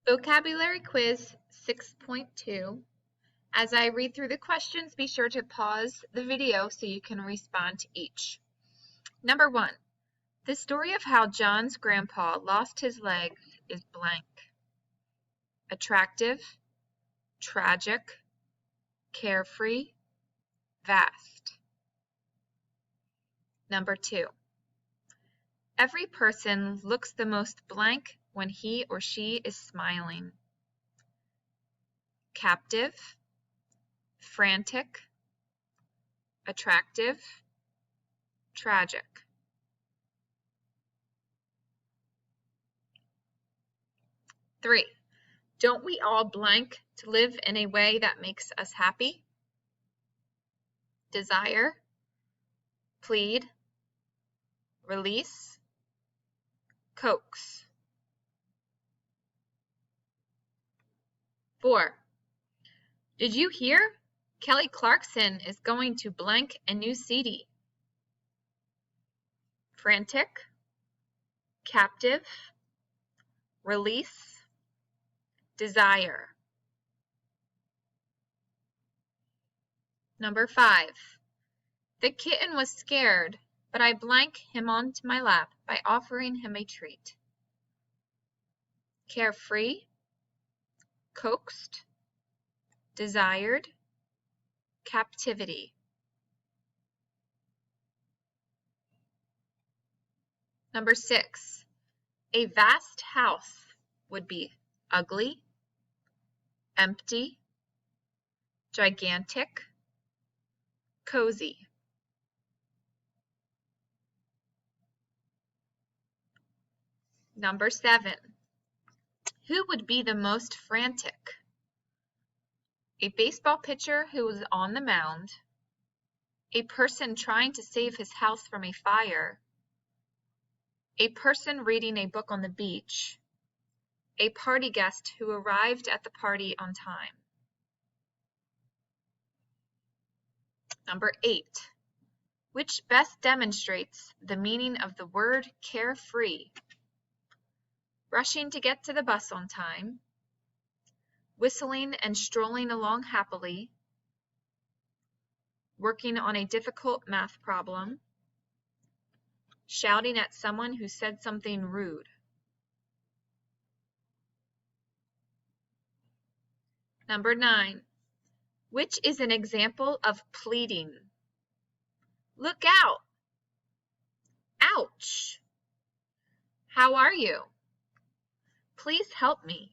Vocabulary Quiz 6.2. As I read through the questions, be sure to pause the video so you can respond to each. Number 1. The story of how John's grandpa lost his legs is blank. Attractive, tragic, carefree, vast. Number 2. Every person looks the most blank when he or she is smiling. Captive, frantic, attractive, tragic. Three, don't we all blank to live in a way that makes us happy? Desire, plead, release, coax. 4, did you hear? Kelly Clarkson is going to blank a new CD. Frantic, captive, release, desire. Number 5, the kitten was scared, but I blank him onto my lap by offering him a treat. Carefree, coaxed, desired, captivity. Number 6, a vast house would be ugly, empty, gigantic, cozy. Number 7, who would be the most frantic? A baseball pitcher who was on the mound, a person trying to save his house from a fire, a person reading a book on the beach, a party guest who arrived at the party on time. Number 8, which best demonstrates the meaning of the word carefree? Rushing to get to the bus on time, whistling and strolling along happily, working on a difficult math problem, shouting at someone who said something rude. Number 9, which is an example of pleading? Look out! Ouch! How are you? Please help me.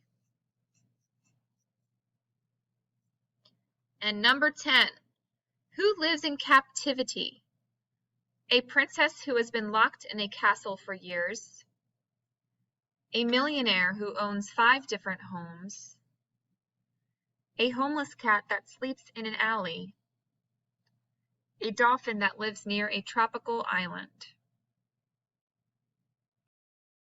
And number 10, who lives in captivity? A princess who has been locked in a castle for years, a millionaire who owns 5 different homes, a homeless cat that sleeps in an alley, a dolphin that lives near a tropical island.